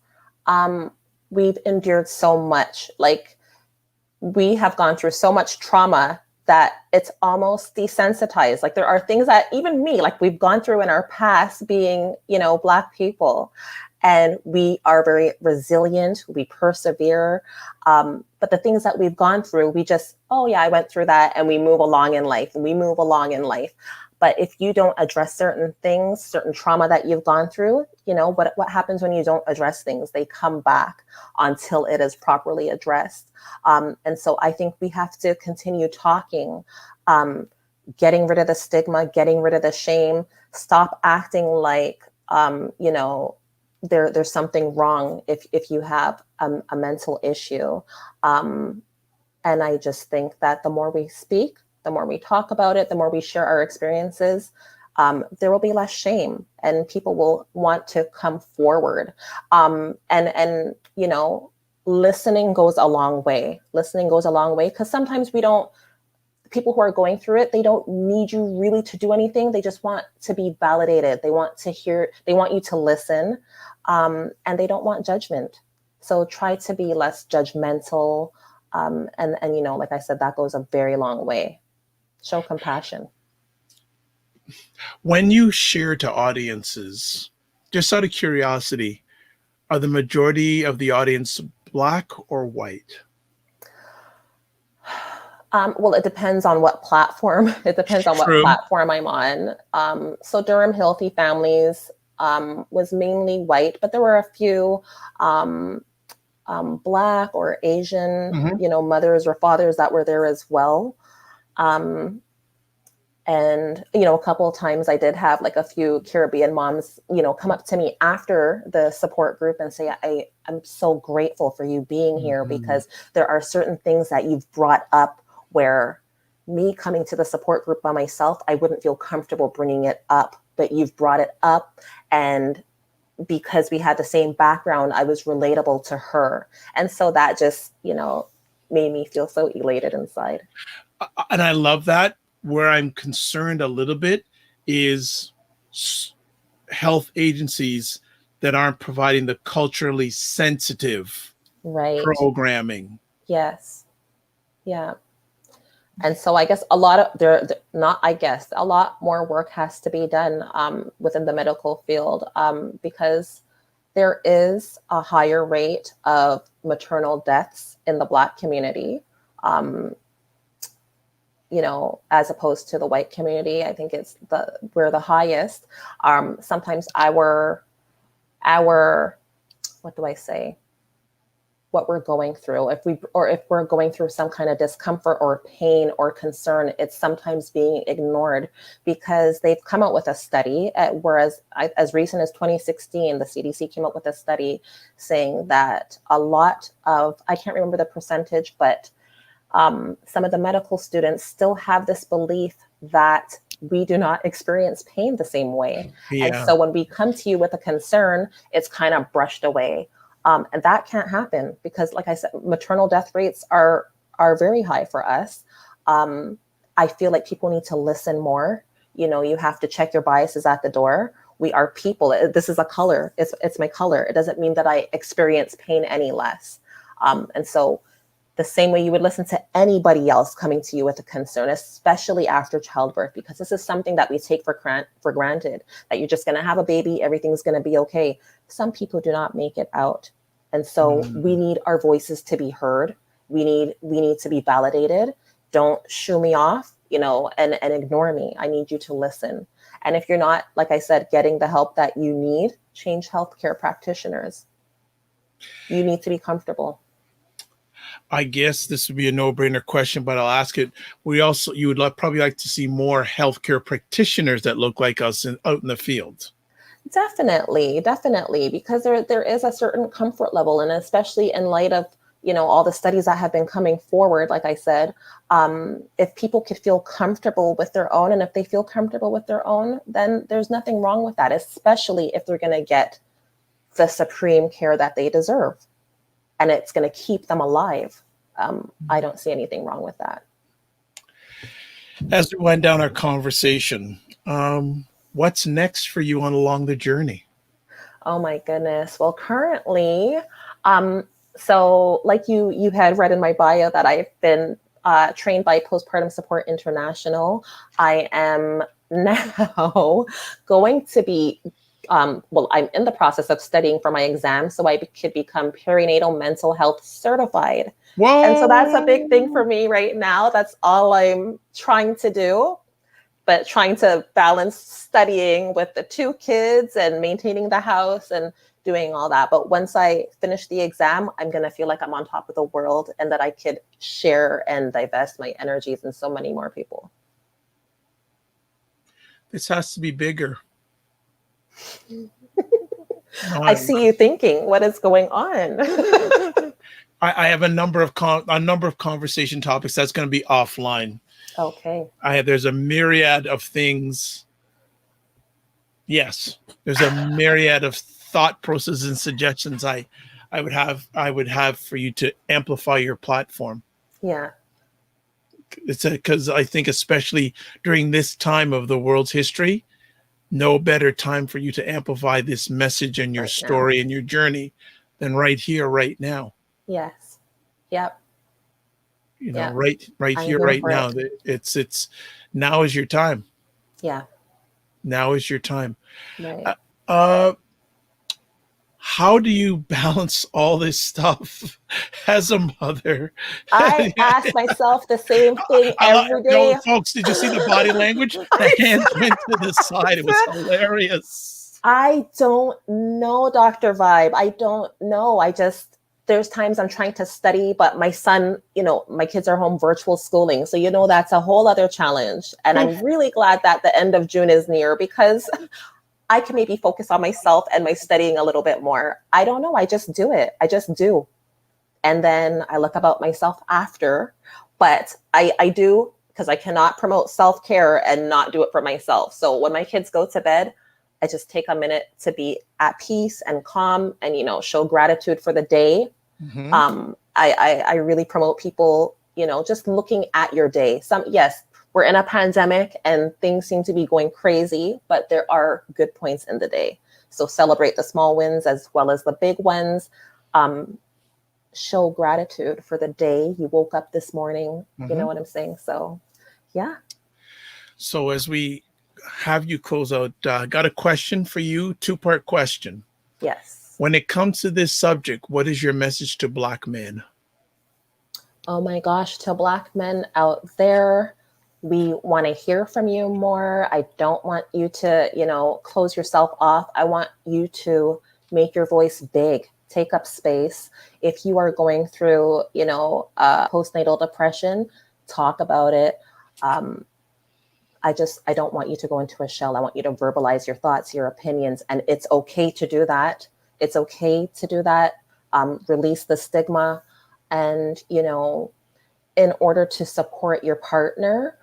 Speaker 2: we've endured so much. Like, we have gone through so much trauma that it's almost desensitized. Like, there are things that even me, like, we've gone through in our past being, Black people, and we are very resilient. We persevere. But the things that we've gone through, we just, oh yeah, I went through that, and we move along in life. But if you don't address certain things, certain trauma that you've gone through, what happens when you don't address things? They come back until it is properly addressed. And so I think we have to continue talking, getting rid of the stigma, getting rid of the shame, stop acting like, there's something wrong if you have a mental issue. And I just think that the more we speak, the more we talk about it, the more we share our experiences, there will be less shame, and people will want to come forward. And listening goes a long way. Because sometimes people who are going through it, they don't need you really to do anything. They just want to be validated. They want you to listen, and they don't want judgment. So try to be less judgmental. And like I said, that goes a very long way. Show compassion.
Speaker 1: When you share to audiences, just out of curiosity, are the majority of the audience Black or white?
Speaker 2: Well, it depends on what platform. What platform I'm on. So Durham Healthy Families was mainly white, but there were a few Black or Asian, mothers or fathers that were there as well. And, a couple of times I did have like a few Caribbean moms, come up to me after the support group and say, I'm so grateful for you being here, because there are certain things that you've brought up where me coming to the support group by myself, I wouldn't feel comfortable bringing it up, but you've brought it up. And because we had the same background, I was relatable to her. And so that just, made me feel so elated inside.
Speaker 1: And I love that. Where I'm concerned a little bit is health agencies that aren't providing the culturally sensitive programming.
Speaker 2: Yes. Yeah. And so I guess a lot more work has to be done within the medical field, because there is a higher rate of maternal deaths in the Black community, as opposed to the white community. I think we're the highest. Sometimes our what do I say? what we're going through. If we're going through some kind of discomfort or pain or concern, it's sometimes being ignored, because they've come out with a study, whereas as recent as 2016, the CDC came up with a study saying that a lot of, I can't remember the percentage, but some of the medical students still have this belief that we do not experience pain the same way.
Speaker 1: Yeah.
Speaker 2: And so when we come to you with a concern, it's kind of brushed away. And that can't happen, because, like I said, maternal death rates are very high for us. I feel like people need to listen more. You have to check your biases at the door. We are people. This is a color. It's my color. It doesn't mean that I experience pain any less. And so the same way you would listen to anybody else coming to you with a concern, especially after childbirth, because this is something that we take for granted, that you're just going to have a baby, everything's going to be okay. Some people do not make it out. And so we need our voices to be heard. We need to be validated. Don't shoo me off, and ignore me. I need you to listen. And if you're not, like I said, getting the help that you need, change healthcare practitioners. You need to be comfortable.
Speaker 1: I guess this would be a no-brainer question, but I'll ask it. You would probably like to see more healthcare practitioners that look like us out in the field.
Speaker 2: Definitely, because there is a certain comfort level, and especially in light of all the studies that have been coming forward, like I said, if people could feel comfortable with their own, and if they feel comfortable with their own, then there's nothing wrong with that, especially if they're going to get the supreme care that they deserve, and it's going to keep them alive. I don't see anything wrong with that.
Speaker 1: As we went down our conversation, what's next for you along the journey?
Speaker 2: Oh my goodness. Well, currently, so like you had read in my bio that I've been trained by Postpartum Support International. I am now going to be, I'm in the process of studying for my exam so I could become perinatal mental health certified.
Speaker 1: Whoa.
Speaker 2: And so that's a big thing for me right now. That's all I'm trying to do, but trying to balance studying with the 2 kids and maintaining the house and doing all that. But once I finish the exam, I'm going to feel like I'm on top of the world, and that I could share and divest my energies in so many more people.
Speaker 1: This has to be bigger.
Speaker 2: I see you thinking, what is going on?
Speaker 1: I have a number of conversation topics that's going to be offline.
Speaker 2: Okay.
Speaker 1: There's a myriad of things. Yes, there's a myriad of thought processes and suggestions I would have for you to amplify your platform.
Speaker 2: Yeah.
Speaker 1: It's because I think especially during this time of the world's history, no better time for you to amplify this message and your story and your journey than right here, right now.
Speaker 2: Yes. Yep.
Speaker 1: Right here, right now. It's now is your time.
Speaker 2: Yeah.
Speaker 1: Now is your time.
Speaker 2: Right.
Speaker 1: How do you balance all this stuff as a mother?
Speaker 2: I ask myself the same thing every day.
Speaker 1: No, folks, did you see the body language? The hands went to the side. It was hilarious.
Speaker 2: I don't know, Dr. Vibe. I don't know. There's times I'm trying to study, but my son, my kids are home virtual schooling. So, that's a whole other challenge. And I'm really glad that the end of June is near, because I can maybe focus on myself and my studying a little bit more. I don't know. I just do it. I just do. And then I look about myself after, but I do, because I cannot promote self-care and not do it for myself. So when my kids go to bed, I just take a minute to be at peace and calm and, show gratitude for the day. Mm-hmm. I really promote people, just looking at your day. Yes, we're in a pandemic and things seem to be going crazy, but there are good points in the day. So celebrate the small wins as well as the big ones. Show gratitude for the day you woke up this morning. Mm-hmm. You know what I'm saying? So, yeah.
Speaker 1: So as we have you close out, got a question for you, 2-part question.
Speaker 2: Yes.
Speaker 1: When it comes to this subject, what is your message to Black men?
Speaker 2: Oh my gosh, to Black men out there, we want to hear from you more. I don't want you to, close yourself off. I want you to make your voice big. take up space. If you are going through, postnatal depression, talk about it. I don't want you to go into a shell. I want you to verbalize your thoughts, your opinions, and it's okay to do that. It's okay to do that. Release the stigma. And, in order to support your partner,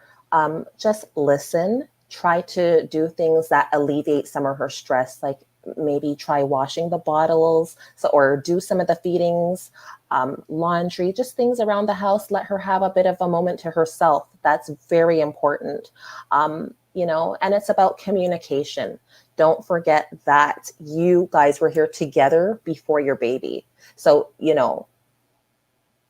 Speaker 2: just listen. Try to do things that alleviate some of her stress, like maybe try washing the bottles, or do some of the feedings, laundry, just things around the house. Let her have a bit of a moment to herself. That's very important. And it's about communication. Don't forget that you guys were here together before your baby. So,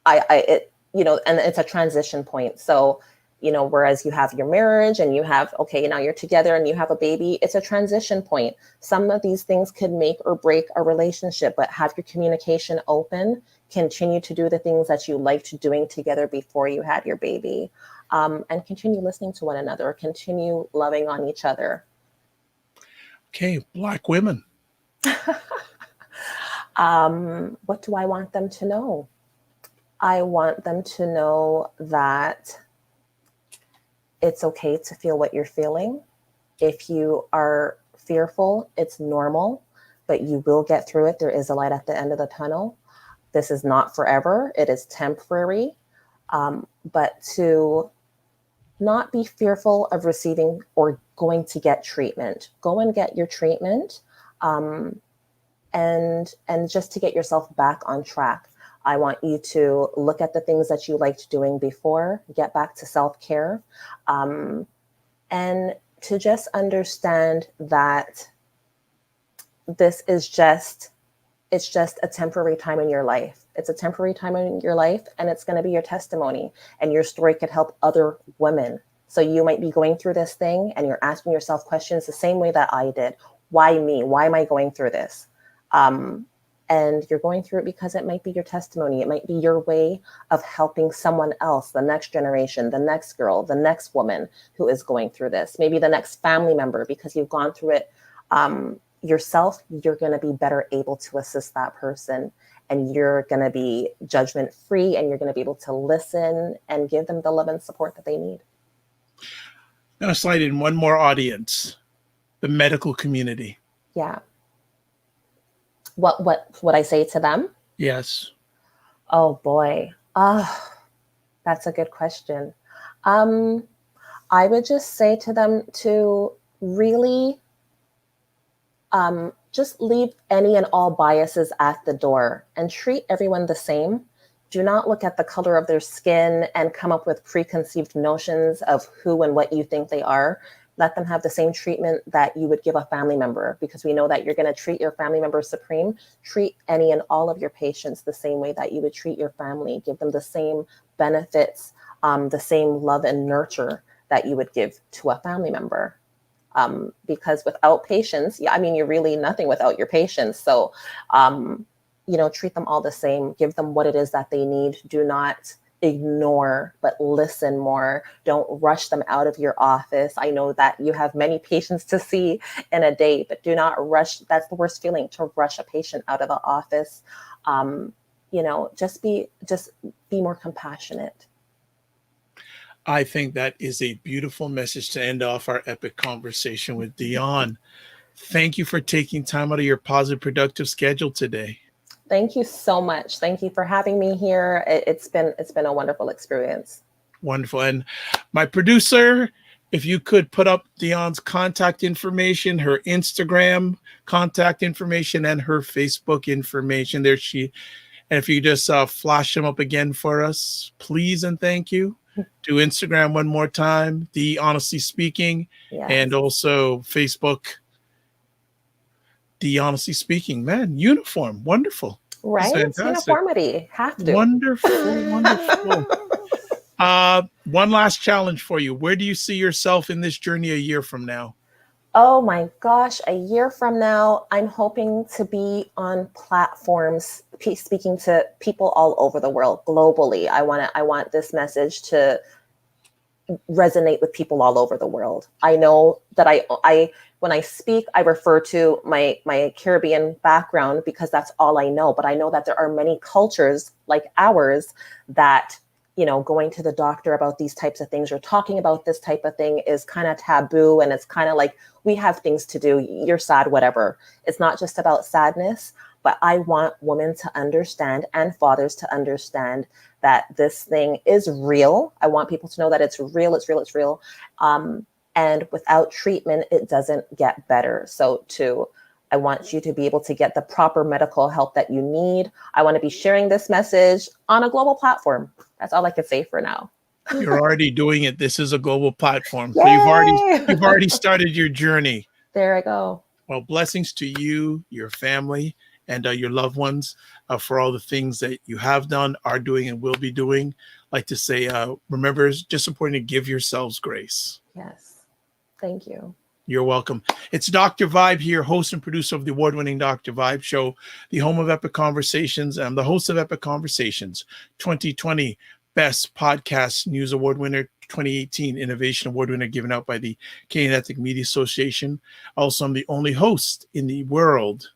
Speaker 2: and it's a transition point. So, whereas you have your marriage and you have, now you're together and you have a baby, it's a transition point. Some of these things could make or break a relationship, but have your communication open, continue to do the things that you liked doing together before you had your baby, and continue listening to one another, continue loving on each other.
Speaker 1: Okay, Black women.
Speaker 2: What do I want them to know? I want them to know that it's okay to feel what you're feeling. If you are fearful, it's normal, but you will get through it. There is a light at the end of the tunnel. This is not forever. It is temporary. But to not be fearful of receiving or going to get treatment. Go and get your treatment, and just to get yourself back on track. I want you to look at the things that you liked doing before, get back to self-care, and to just understand that it's just a temporary time in your life. It's a temporary time in your life, and it's going to be your testimony, and your story could help other women. So you might be going through this thing and you're asking yourself questions the same way that I did. Why me? Why am I going through this? And you're going through it because it might be your testimony. It might be your way of helping someone else, the next generation, the next girl, the next woman who is going through this, maybe the next family member, because you've gone through it yourself. You're going to be better able to assist that person, and you're going to be judgment free, and you're going to be able to listen and give them the love and support that they need.
Speaker 1: I'm going to slide in one more audience, the medical community.
Speaker 2: Yeah. What would I say to them?
Speaker 1: Yes.
Speaker 2: Oh boy. That's a good question. I would just say to them to really just leave any and all biases at the door and treat everyone the same. Do not look at the color of their skin and come up with preconceived notions of who and what you think they are. Let them have the same treatment that you would give a family member, because we know that you're going to treat your family member supreme. Treat any and all of your patients the same way that you would treat your family. Give them the same benefits, the same love and nurture that you would give to a family member. Because without patients, you're really nothing without your patients. So, treat them all the same. Give them what it is that they need. Do not ignore, but listen more. Don't rush them out of your office. I know that you have many patients to see in a day, but do not rush. That's the worst feeling, to rush a patient out of the office. Just be more compassionate.
Speaker 1: I think that is a beautiful message to end off our epic conversation with Dionne. Thank you for taking time out of your positive, productive schedule today.
Speaker 2: Thank you so much. Thank you for having me here. It's been a wonderful experience.
Speaker 1: Wonderful. And my producer, if you could put up Dionne's contact information, her Instagram contact information, and her Facebook information there. And if you just flash them up again for us, please and thank you. Do Instagram one more time, The Honestly Speaking, yes. And also Facebook, The Honestly Speaking. Man, uniform, wonderful.
Speaker 2: Right? It's uniformity. Have to.
Speaker 1: Wonderful, wonderful. One last challenge for you. Where do you see yourself in this journey a year from now?
Speaker 2: Oh my gosh, a year from now, I'm hoping to be on platforms speaking to people all over the world, globally. I want this message to resonate with people all over the world. I know that I when I speak, I refer to my Caribbean background because that's all I know. But I know that there are many cultures like ours that, you know, going to the doctor about these types of things or talking about this type of thing is kind of taboo. And it's kind of like, we have things to do. You're sad, whatever. It's not just about sadness, but I want women to understand and fathers to understand that this thing is real. I want people to know that it's real, it's real, it's real. And without treatment, it doesn't get better. So I want you to be able to get the proper medical help that you need. I want to be sharing this message on a global platform. That's all I can say for now.
Speaker 1: You're already doing it. This is a global platform.
Speaker 2: Yay!
Speaker 1: So you've already started your journey.
Speaker 2: There I go.
Speaker 1: Well, blessings to you, your family, and your loved ones for all the things that you have done, are doing, and will be doing. Like to say, remember, it's just important to give yourselves grace.
Speaker 2: Yes. Thank you.
Speaker 1: You're welcome. It's Dr. Vibe here, host and producer of the award-winning Dr. Vibe Show, the home of Epic Conversations. I'm the host of Epic Conversations, 2020 Best Podcast News Award winner, 2018 Innovation Award winner given out by the Canadian Ethnic Media Association. Also, I'm the only host in the world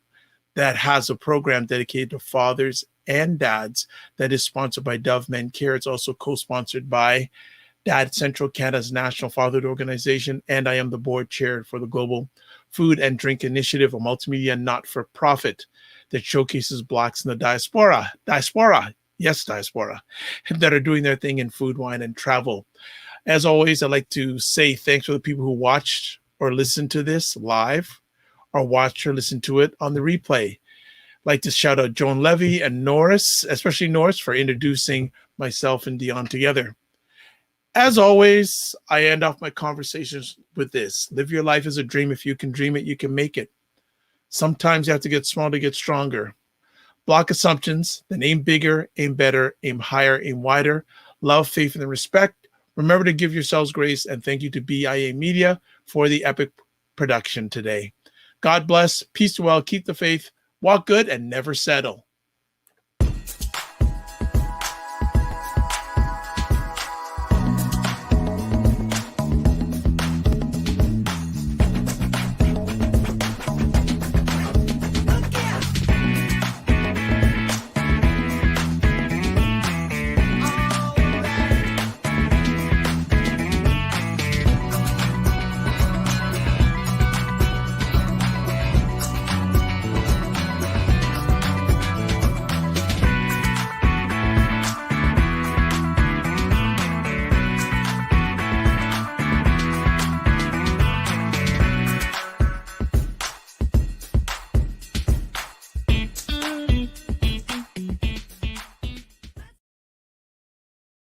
Speaker 1: that has a program dedicated to fathers and dads that is sponsored by Dove Men Care. It's also co-sponsored by Dad Central, Canada's national fatherhood organization, and I am the board chair for the Global Food and Drink Initiative, a multimedia not-for-profit that showcases Blacks in the diaspora, that are doing their thing in food, wine, and travel. As always, I'd like to say thanks for the people who watched or listened to this live, or watched or listened to it on the replay. I'd like to shout out Dionne Levy and Norris, especially Norris, for introducing myself and Dionne together. As always, I end off my conversations with this. Live your life as a dream. If you can dream it, you can make it. Sometimes you have to get small to get stronger. Block assumptions, then aim bigger, aim better, aim higher, aim wider. Love, faith, and respect. Remember to give yourselves grace, and thank you to BIA Media for the epic production today. God bless, peace to all, keep the faith, walk good, and never settle.